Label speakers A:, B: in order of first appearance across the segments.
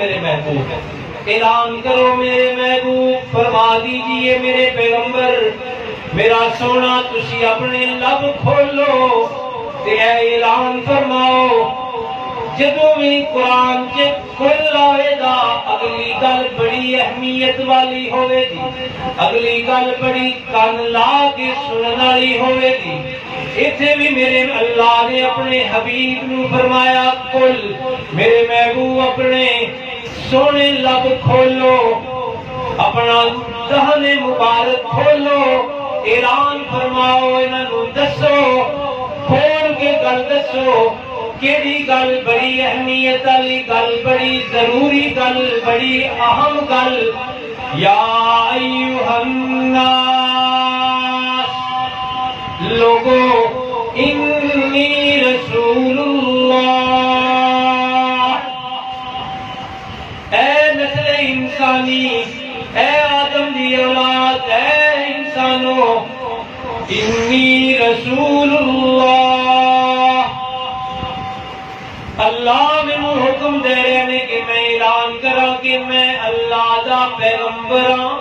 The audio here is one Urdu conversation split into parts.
A: میرے محبوب، اعلان کرو میرے محبوب، فرما دیجئے میرے پیغمبر، میرا سونا تسی اپنے لب کھولو تے اعلان فرماؤ جدوں بھی قرآن چ کل آئے گا اگلی گل بڑی اہمیت والی ہوئے گی، اگلی گل بڑی کان لا کے سنن والی ہوئے گی۔ اتنے بھی میرے اللہ نے اپنے حبیب نو فرمایا کل میرے محبوب اپنے سونے لب کھولو، اپنا دہن مبارک کھولو، اعلان فرماؤ، انہوں دسو کھول کے گل دسو کیڑی گل بڑی اہمیت والی گل، بڑی ضروری گل، بڑی اہم گل۔ یا ایھا الناس لوگو انی رسول اللہ، اے نسل انسانی، اے آدم دی اولاد، اے انسانو، انی رسول اللہ، اللہ میں حکم دے رہے ہیں کہ میں اعلان کرا کہ میں اللہ دا پیغمبر ہاں،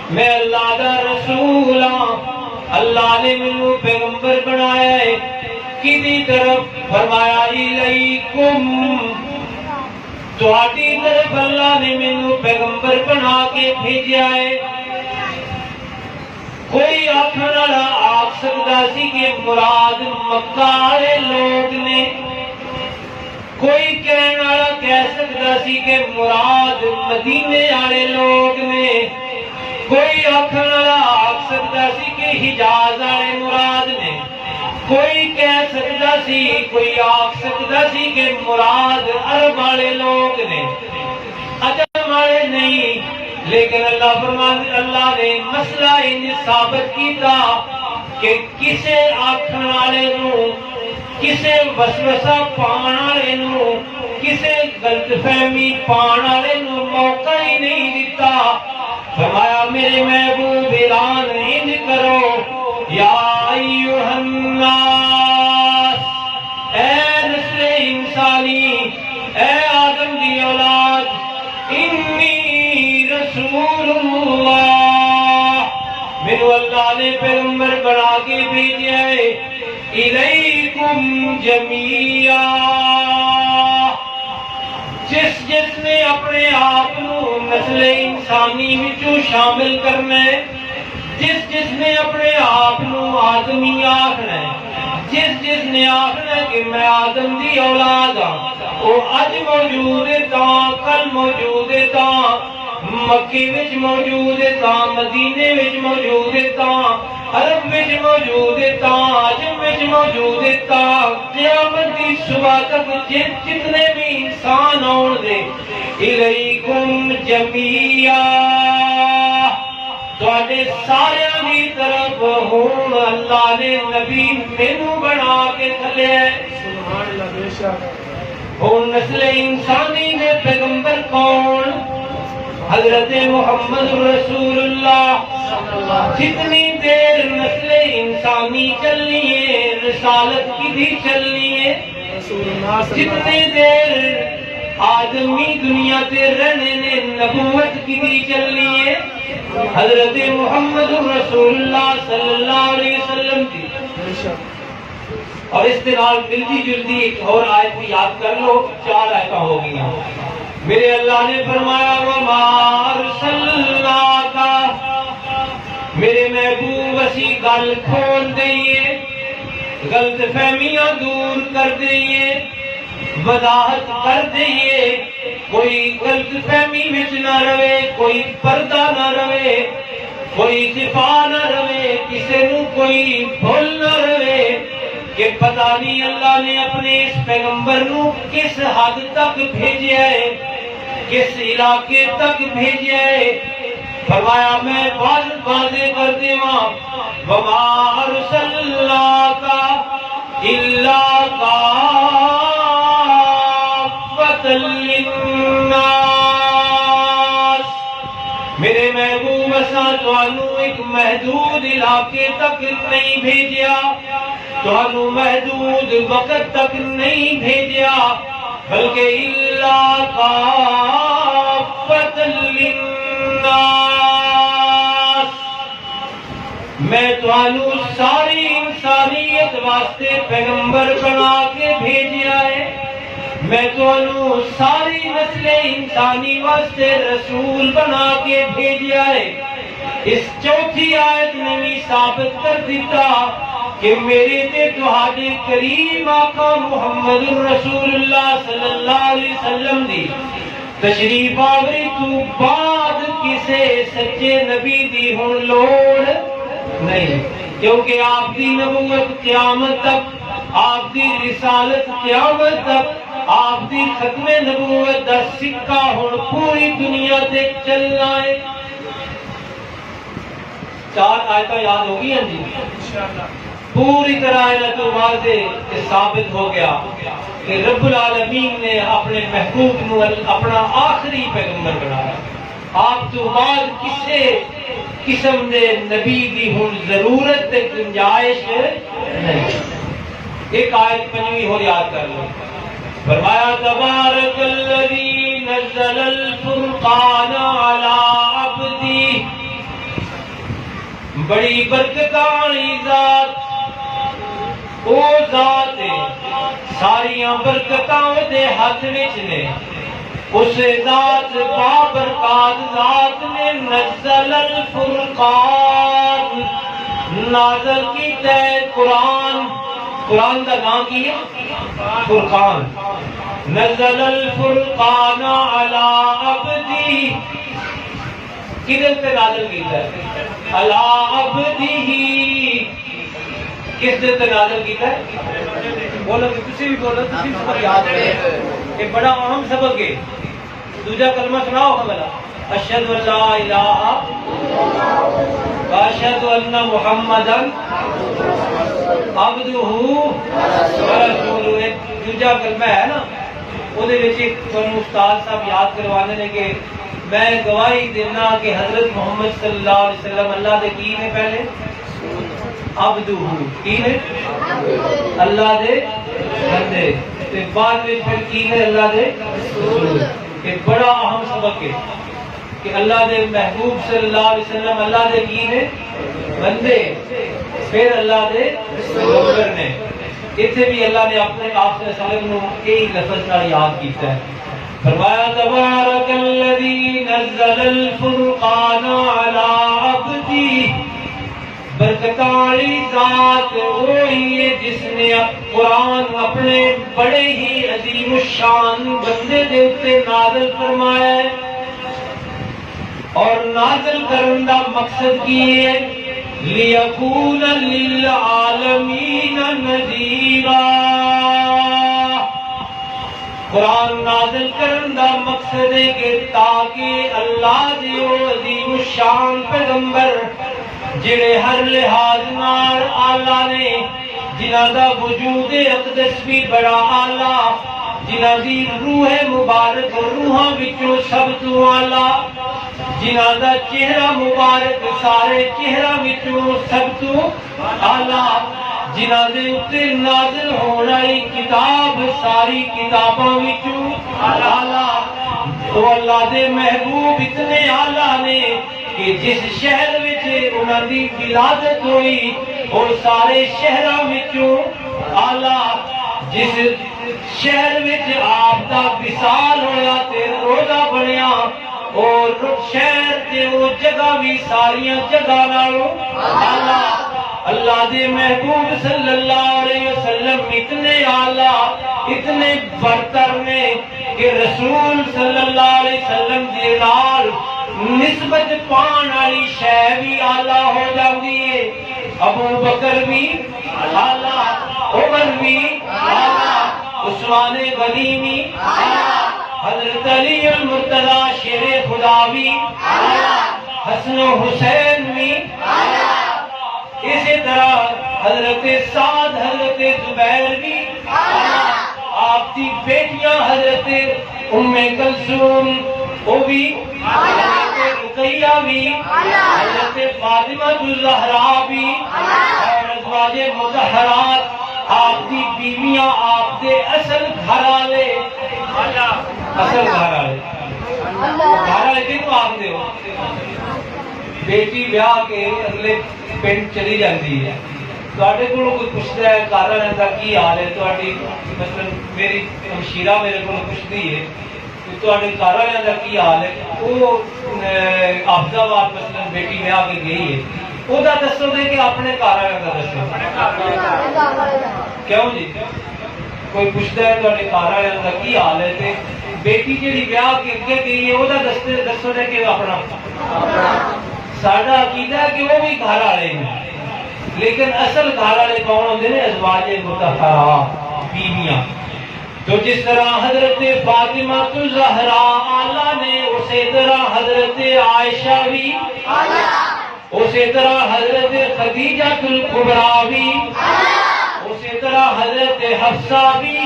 A: میں اللہ دا رسول ہاں۔ اللہ نے مجھے پیغمبر بنایا ہے کدی طرف؟ فرمایا الیکم، تہاڈی طرف اللہ نے مجھے پیغمبر بنا کے بھیجا ہے۔ کوئی آخر والا آخ سکتا سی کہ مراد مکہ والے لوگ نے، کوئی کہنے والا کہہ سکتا سی کہ مراد مدینے والے لوگ نے، کوئی آخر والا آخ سکتا سی کہ حجاز والے مراد نے، کوئی کہہ سکتا سی، کوئی آخ سکتا سی کہ مراد عرب والے لوگ نے، عجم والے نہیں۔ لیکن اللہ نے مسئلہ ان ثابت کیتا کہ کسے آخر والے نو، کسے وسوسہ پان والے نو، کسے غلط فہمی پان والے نو موقع ہی نہیں دیتا۔ فرمایا میرے محبوب اعلان انج کرو، یا ایھا الناس، اے نسل انسانی، اے آدم دی اولاد، انی رسول اللہ، میرے اللہ نے پیغمبر بنا کے بھیجا ہے، الیکم جمیعا، جس نے اپنے آپ کو نسل انسانی وچوں شامل کرنا ہے، جس نے اپنے آپ کو آدمی آخنا ہے، جس نے آخنا ہے کہ میں آدم دی اولاد ہاں، وہ اج موجود ہے تاں، کل موجود ہے تاں، مکے وچ موجود ہے تاں، مدینے وچ موجود ہے تاں، عرب وچ موجود ہے تاں، عجم وچ موجود ہے تاں، قیامت کی صبح تک جتنے بھی انسان آن دے، الیکم جمیعا، تواڈے سارے دی طرف ہون اللہ نے نبی مینوں بنا کے کھلیا ہے۔ سبحان اللہ، بے شک۔ ہن نسل انسانی نے پیغمبر کون؟ حضرت محمد رسول اللہ۔ جتنی دیر نسل انسانی چلنی ہے رسالت کی چلنی ہے، جتنی دیر آدمی دنیا تے رہنے نے نبوت کی چلنی ہے، حضرت محمد رسول اللہ صلی اللہ علیہ وسلم کی۔ اور اس کے نال ملتی جلتی ایک اور آیت بھی یاد کر لو، 4 آیتیں ہو گئی ہیں۔ میرے اللہ نے فرمایا وما ارسلناک، میرے محبوب اسی گل کھول دئیے، غلط فہمیاں دور کر دئیے، وضاحت کر دئیے، کوئی غلط فہمی وچ نہ رہے، کوئی پردہ نہ رہے، کوئی صفا نہ رہے، کسی نو کوئی بھول نہ رہے کہ پتہ نہیں اللہ نے اپنے اس پیغمبر نو کس حد تک بھیجا ہے، کس علاقے تک بھیجا ہے۔ فرمایا میں واضح کر دیواں وما ارسلناک الا کافۃ للناس، میرے محبوب اساں تانوں ایک محدود علاقے تک نہیں بھیجیا، تانوں محدود وقت تک نہیں بھیجیا، بلکہ الا میں تانوں ساری انسانیت واسطے پیغمبر بنا کے بھیجیا ہے، میں تانوں ساری نسل انسانی واسطے رسول بنا کے بھیجیا ہے۔ اس چوتھی آیت نے بھی ثابت کر دیتا کہ میرے تے تہاڈے کریم آقا محمد رسول اللہ صلی اللہ علیہ وسلم دی تشریف آوری تو بعد کسے سچے نبی دی ہن لوڑ نہیں، کیونکہ آپ دی نبوت قیامت تک، آپ دی رسالت قیامت تک، آپ دی ختم نبوت دا سکہ ہن پوری دنیا تے چلنا ہے۔ 4 آیتیں یاد ہوگی ہیں جی، پوری طرح آیت واضح ثابت ہو گیا کہ رب العالمین نے اپنے محبوب نو اپنا آخری پیغمبر بنایا۔ آپ تو بعد کسے قسم دے نبی دی ہن ضرورت تے گنجائش نہیں۔ ایک آیت 5ویں ہو یاد کر لو، فرمایا تبارک الذی نزل الفرقان علی عبدی، بڑی برکت والی ذات او ذات ہے، ساریاں برکتاں دے ہاتھ وچ نے، اس ذات بابرکات ذات نے نزل الفرقان نازل کیتا ہے قرآن۔ قرآن کا نام کی ہے فرقان۔ نزل الفرقان علی عبدی، کدھر سے نازل کیتا ہے؟ علی عبدی، کس دن سے نازل کیتا ہے؟ بولو کہ کسی بھی بولو، کسی بھی سبق یاد رہے، یہ بڑا اہم سبق ہے۔ دوسرا کلمہ سناؤ ہمارا، اشہد ان لا الہ واشہد ان محمدا عبدہ ورسولہ۔ دوسرا کلمہ ہے نا، وہ دے وچ تانوں استاد صاحب یاد کروانے نے کہ میں گواہی دینا کہ حضرت محمد صلی اللہ علیہ وسلم اللہ دے کی نے پہلے عبدہ، کی نے اللہ دے بندے، تے بعد میں پھر کی نے اللہ دے رسول۔ ایک بڑا اہم سبق ہے کہ اللہ دے محبوب صلی اللہ علیہ وسلم اللہ دے کی نے بندے، پھر اللہ دے رسول نے۔ اتنے بھی اللہ نے اپنے آپ صلی اللہ علیہ وسلم نو یہی لفظ نال یاد کیتا ہے، فرمایا تبارک الذی نزل الفرقان علی عبدی، برکتاں والی ذات وہی ہے جس نے قرآن اپنے بڑے ہی عظیم الشان بندے دے اوپر نازل فرمایا ہے، اور نازل کرن دا مقصد کی ہے لیکون للعالمین نذیرا۔ قرآن نازل کرن دا مقصد ہے کہ تاکہ اللہ دے عظیم الشان پیغمبر جڑے ہر لحاظ نال آلہ نے، جنہاں دا وجود اقدس بھی بڑا آلہ، جنہاں دی روح مبارک روحاں وچوں سب تو آلہ، جنہاں دا چہرہ مبارک سارے چہرہ وچوں سب تو آلہ، جنہاں دے اوتے نازل ہونے والی کتاب ساری کتاباں وچوں آلہ، تو اللہ دے محبوب اتنے آلہ نے کہ جس شہر وچ انہاں دی ولادت ہوئی اور سارے شہراں وچوں آلہ، جس شہر وچ آپ دا وصال ہویا تے روزہ بنیا، اور شہر تے وہ جگہ بھی ساریاں جگہ نالوں آلہ۔ اللہ دے محبوب صلی اللہ علیہ وسلم اتنے آلہ اتنے برتر نے کہ رسول صلی اللہ علیہ وسلم دے نال نسبت پان والی شے بھی آلہ ہو جاتی ہے۔ ابو بکر بھی آلہ، عمر بھی آلہ، عثمان غنی بھی آلہ، حضرت علی المرتضی شیر خدا بھی آلہ، حسن و حسین بھی آلہ، اسی طرح حضرت سعد حضرت زبیر بھی آلہ، آپ کی بیٹیاں حضرت ام کلثوم وہ بھی، حضرت رقیہ بھی، حضرت فاطمہ الزہرا بھی، اور ازواج مطہرات آپ کی بیویاں، آپ کے اصل گھر والے، اصل گھر والے گھر والے کن آپ دے ہو؟ بیٹی بیاہ کے اگلے پنڈ چلی جاتی ہے تواڈے کولوں کوئی پوچھدا ہے گھر والے دا کی حال ہے تواڈی مطلب میری ہمشیرہ میرے کولوں پوچھدی ہے کہ تواڈے گھر والے دا کی حال ہے وہ حافظ آباد مثلا بیٹی ویاہ کے گئی ہے وہ دسو دے کہ اپنے گھر والے کا دسو کیوں جی کوئی پوچھتا ہے تواڈے گھر والے کا کی حال ہے تے بیٹی جہی ویاہ کے اگے گئی ہے وہ دسو دے کہ اپنا ساڈا عقیدہ ہے کہ وہ بھی گھر والے ہیں لیکن اصل گھر والے کون ہوندے نے ازواج مطہرات بیویاں تو جس طرح حضرت فاطمہ الزہرا اعلیٰ نے اسی طرح حضرت عائشہ بھی اسی طرح حضرت خدیجہ الکبریٰ بھی اسی طرح حضرت حفصہ بھی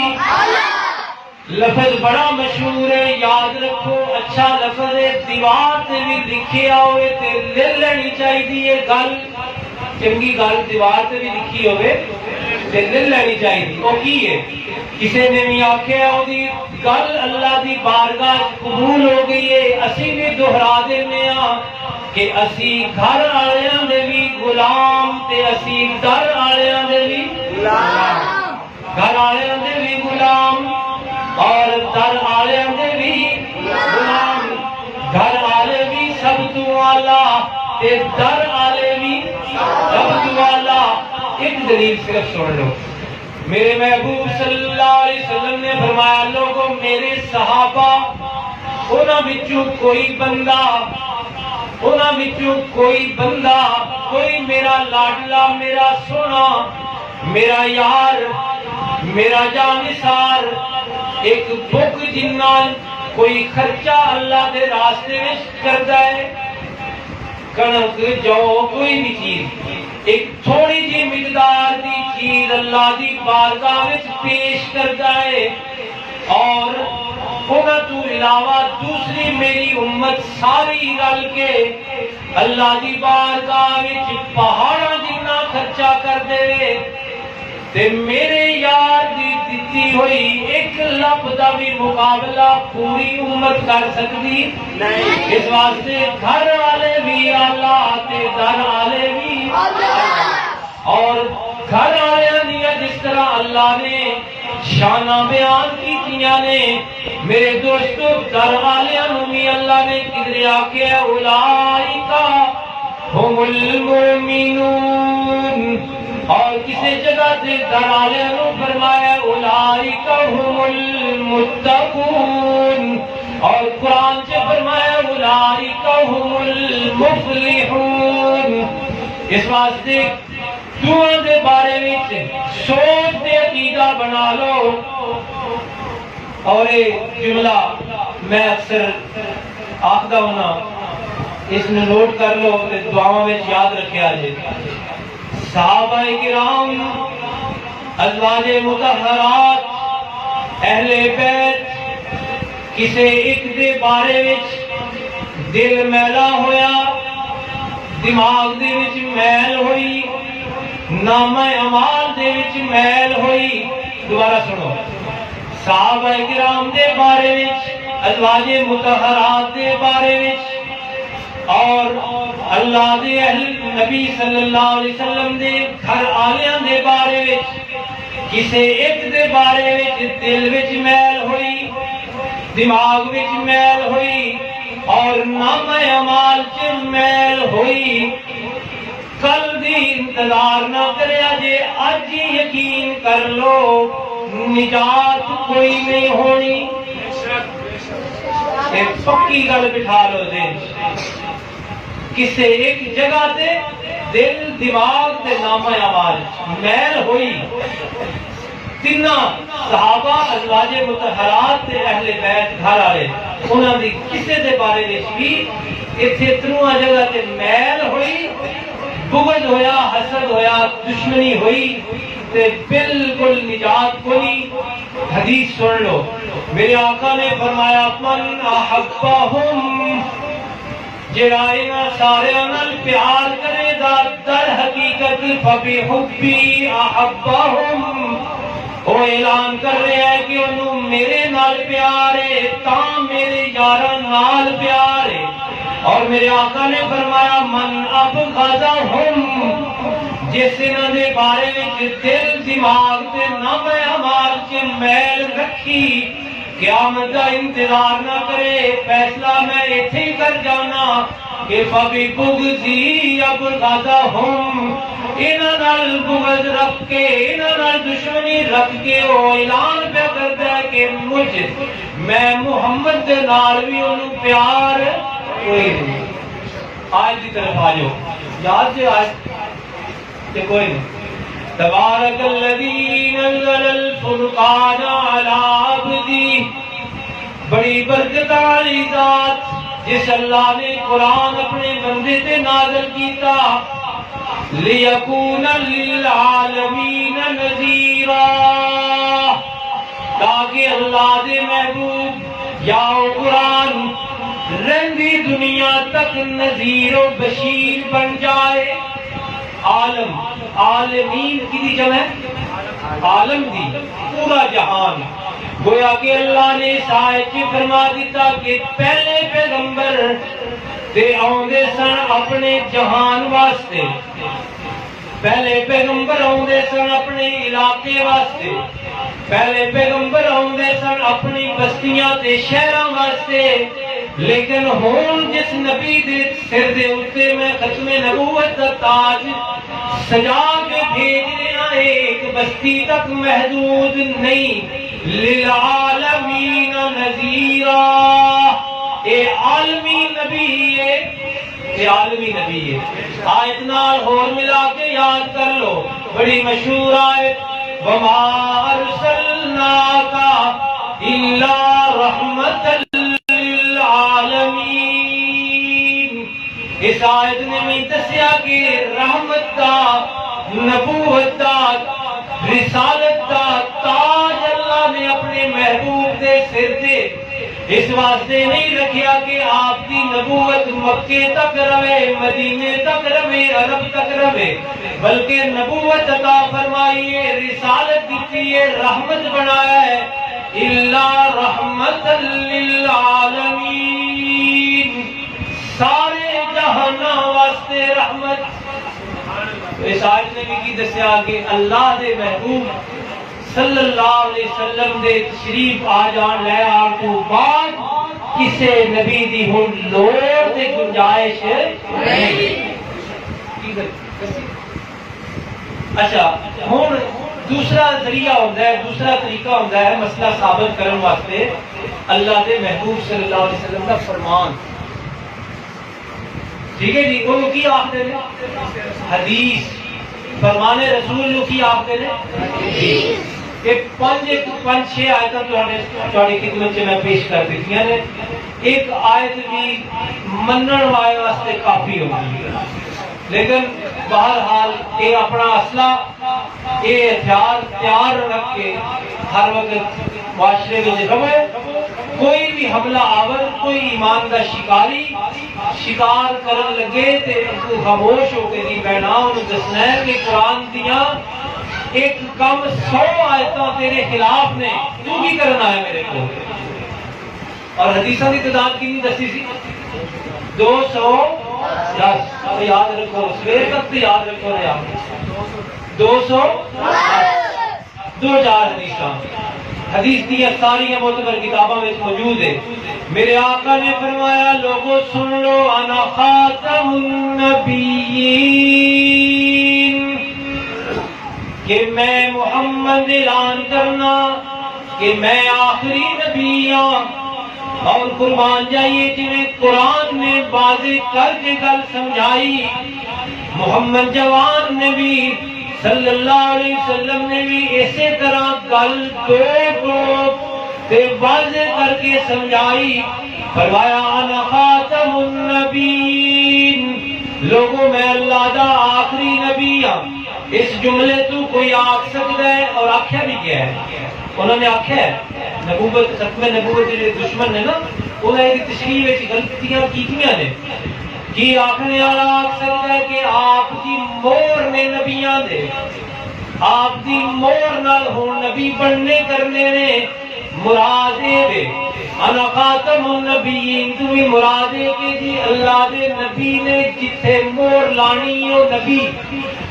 A: لفظ بڑا مشہور ہے یاد رکھو اچھا لفظ ہے دیوار تے بھی لکھیا ہوئے تے لے لینی چاہیے گل چنگی گل دیوار تے بھی لکھی ہوئے تے لے لینی چاہیے وہ کی ہے کسی نے بھی آکھیا دی گل اللہ دی بارگاہ قبول ہو گئی ہے اسی بھی دہرا دینے ہاں کہ اسی گھر والےاں دے بھی غلام تے اسی در والےاں دے بھی غلام گھر والےاں دے بھی غلام اور در والےاں دے بھی غلام گھر والے بھی سب تو اعلیٰ تے در والے بھی سب تو اعلیٰ ایک دلیل صرف سن لو میرے محبوب صلی اللہ علیہ وسلم نے فرمایا لوگوں میرے صحابہ انہاں وچوں کوئی بندہ کوئی میرا لاڈلا میرا سونا میرا یار میرا جانثار ایک بک جنہ کوئی خرچہ اللہ دے راستے میں کرتا ہے کنک جو کوئی بھی چیز ایک تھوڑی جی مقدار دی چیز اللہ دی بارگاہ میں پیش کرتا ہے اور انہاں تو علاوہ دوسری میری امت ساری رل کے اللہ دی بارگاہ میں پہاڑاں جتنا خرچہ کر دے تے میرے یار دی دتی ہوئی ایک لفظ دا بھی مقابلہ پوری امت کر سکتی نہیں اس واسطے گھر والے بھی اللہ تے در والے بھی اور گھر والے دیا جس طرح اللہ نے شانہ بیان کیتیاں نے میرے دوستو در والوں بھی اللہ نے کدھر آکے اولئک ہم المؤمنون اور کسی جگہ سے در والوں فرمایا اولئک ہم المتقون اور قرآن سے فرمایا اولئک ہم المفلحون اس واسطے دعا دے بارے میں سوچ دے عقیدہ بنا لو اور ایک جملہ میں اکثر آخدا ہونا اس نے نوٹ کر لو تے دعاؤں میں یاد رکھے آجے صحابہ کرام ازواج مطہرات اہل بیت کسے ایک دے بارے وچ دل میلا ہویا دماغ دے وچ میل ہوئی نامہ اعمال دے وچ میل ہوئی دوبارہ سنو صحابہ کرام دے بارے وچ ازواج مطہرات دے بارے وچ اور اللہ دے اہل نبی صلی اللہ علیہ وسلم دے گھر آلیاں دے بارے وچ کسے ایک دے بارے وچ دل وچ میل ہوئی دماغ وچ میل ہوئی اور نامہ اعمال چ میل ہوئی کل دی انتظار نہ کریا جے اج ہی یقین کر لو نجات کوئی نہیں ہونی ایک پکی گل بٹھا لو دین کسے ایک جگہ تے دل دماغ تے نامہ اعمال میل ہوئی تینہ صحابہ ازواج مطہرات تے اہل بیت گھر والے انہاں دی کسے دے بارے وچ بھی ایتھے ترواں جگہ تے میل ہوئی بغض ہویا حسد ہویا دشمنی ہوئی تے بالکل نجات کوئی حدیث سن لو میرے آقا نے فرمایا من احبہم جرائنا سارے انل پیار کرے در حقیقت فبحبی احبہم وہ اعلان کر رہے ہیں کہ انہوں میرے نال پیارے تاں میرے یارہ نال پیارے اور میرے آقا نے فرمایا من اب غزہم جس انہوں نے بارے میں دل دماغ تے نہ میں ہمار کے میل رکھی قیامت کا انتظار نہ کرے فیصلہ میں ایتھے ہی کر جانا کہ فبی بغضی اب غزہم انہاں نال بغض رکھ کے انہاں نال دشمنی رکھ کے وہ اعلان پہ کرتا ہے کہ مجھ میں محمد دے نال بھی انہوں پیار کوئی نہیں. آج کی طرف آ جاؤ یاد سے آج کہ کوئی نہیں. تبارک الذی نزل الفرقان علی عبدی بڑی برکت والی ذات جس اللہ نے قرآن اپنے بندے تے نازل کیتا لیکون للعالمین نذیرا تاکہ اللہ دے محبوب یا قرآن رہندی دنیا تک نذیر و بشیر بن جائے. عالم عالمین کی دی جمع ہے عالم دی پورا جہان گویا کہ اللہ نے اس آیت میں فرما دیتا کہ پہلے پیغمبر دے آؤندے سن اپنے جہان واسطے پہلے پیغمبر آؤندے سن اپنے علاقے واسطے پہلے پیغمبر آؤندے سن اپنی بستیاں تے شہراں واسطے لیکن ہون جس نبی دے سر دے اتے میں ختم نبوت دا تاج سجا کے بھیج رہا ایک بستی تک محدود نہیں للعالمین نذیرا اے عالمی نبی ہے اے عالمی نبی ہے. آیت نال اور ملا کے یاد کر لو بڑی مشہور آیت وما ارسلناک الا رحمت اس آیت نے میں دسیا کہ رحمت دا نبوت دا رسالت دا تاج اللہ نے اپنے محبوب دے سر دے اس واسطے نہیں رکھیا کہ آپ کی نبوت مکے تک رہے مدینے تک رہے عرب تک رہے بلکہ نبوت عطا فرمائی ہے رسالت دیتی ہے رحمت بنایا ہے الا رحمت للعالمین سارے جہاناں واسطے رحمت. اس آیت نے بھی کی دسیا کہ اللہ دے محبوب صلی اللہ علیہ وسلم دے تشریف آ جان لے آن تو بعد کسے نبی دی ہن لوڑ تے گنجائش نہیں. اچھا ہن دوسرا ذریعہ ہوتا ہے دوسرا طریقہ ہوتا ہے مسئلہ ثابت کرنے واسطے اللہ دے محبوب صلی اللہ علیہ وسلم کا فرمان. ٹھیک ہے جی وہ کی آخر نے حدیث فرمان رسول لو کی آخر نے کہ پانچ چھ آیتاں تھوڑی خدمت میں پیش کر دیتی ہیں. ایک آیت بھی منن والے واسطے کافی ہوگی لیکن بہرحال یہ اپنا اسلحہ یہ ہتھیار تیار رکھ کے ہر وقت معاشرے میں رہے. کوئی بھی حملہ آور کوئی ایمان دا شکار کرن لگے تے خاموش ہو کے نہیں بہنا انہوں دسنا ہے کہ قرآن دیاں ایک کم 100 آیتاں تیرے خلاف نے تو بھی کرنا ہے میرے کو. اور حدیثاں کی تعداد کی نہیں دسی سی 210 یاد رکھو سویر تک تو یاد رکھو یاد 2000 حدیثاں حدیث دیا ساری معتبر کتابوں میں موجود ہے. میرے آقا نے فرمایا لوگوں سن لو انا خاتم النبیین کہ میں محمد اعلان کرنا کہ میں آخری نبی ہوں اور قربان جائیے جنہیں قرآن نے واضح کر کے گل سمجھائی محمد جوان نے بھی صلی اللہ علیہ وسلم نے بھی اسی طرح گل دو واضح کر کے سمجھائی. فرمایا انا خاتم النبیین لوگوں میں اللہ دا آخری نبی ہوں. اس جملے تو کوئی آکھ سکتا ہے اور آکھیا بھی کیا ہے انہوں نے آکھیا ہے نبوت ختم نبوت جو دشمن نے نا انہوں نے تشریح وچ غلطیاں کیتیاں نے کی آخنے والا آکھ سکتا ہے کہ آپ کی مور نے نبیاں دے آپ کی مور نال ہون نبی بننے کرنے نے مراد دے انا خاتم النبیین تمہیں مراد ہے کہ جی اللہ دے نبی نے جتھے مور لانی او نبی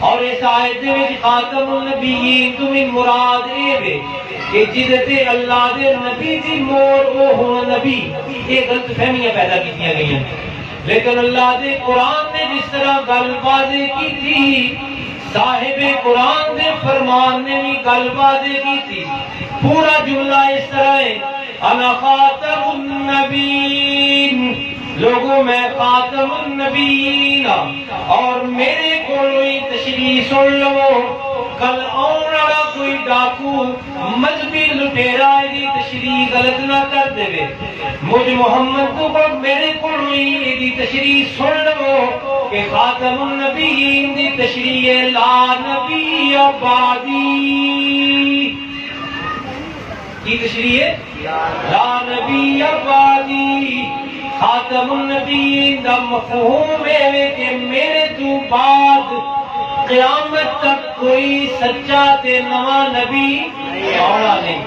A: اور اس آیت دے وچ خاتم النبیین تمہیں مراد ہے کہ جدتے اللہ دے نبی دی مور او ہون نبی. یہ غلط فہمیاں پیدا کیتیاں گئی ہیں لیکن اللہ دے قرآن نے جس طرح گل واضح کی تھی صاحب قرآن دے فرمان نے بھی گل واضح کی تھی. پورا جملہ اس طرح ہے انا خاتم النبیین لوگوں میں خاتم النبیین اور میرے کوئی تشریح سن لو کل آن والا کوئی ڈاکو مذہبی لٹیرا دی تشریح غلط نہ کر دے مجھ محمد کو میرے کوئی دی تشریح سن لو کہ خاتم النبیین دی تشریح لا نبی بعدی کی تشریح ہے لا نبی بعدی. خاتم النبیین دا مفہوم ہے کہ میرے تو بعد قیامت تک کوئی سچا تے نواں نبی آنا نہیں.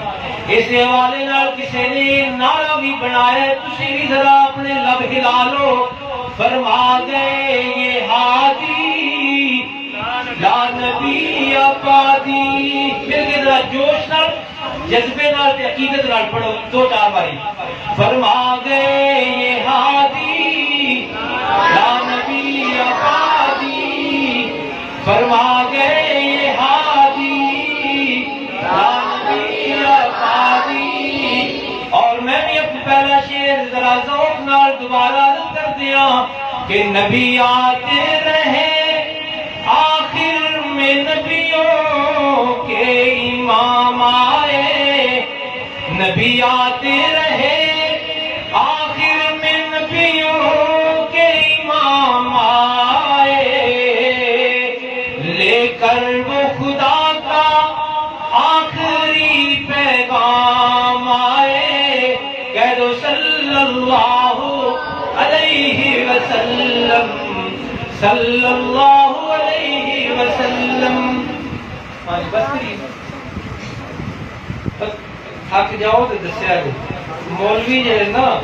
A: اس حوالے نال کسی نے نعرہ بھی بنایا ہے تسی بھی ذرا اپنے لب ہلا لو فرما گئے یہ ہادی لا نبی آبادی. مل کے ذرا جوش نال جذبے نال تے عقیدت نال پڑھو دو چار باری فرما گئے یہ ہادی لا نبی آبادی فرما گئے یہ ہادی لا نبی آبادی. اور میں بھی اپنا پہلا شعر ذرا ذوق نال دوبارہ عرض کر دیا کہ نبی آتے رہے آخر میں نبیوں کے امام آئے نبی آتے رہے آخر میں نبیوں کے امام آئے لے کر وہ خدا کا آخری پیغام آئے کہہ دو صلی اللہ علیہ وسلم صلی اللہ علیہ وسلم. بس تھک جاؤ تو دسیا جی مولوی جو ہے نا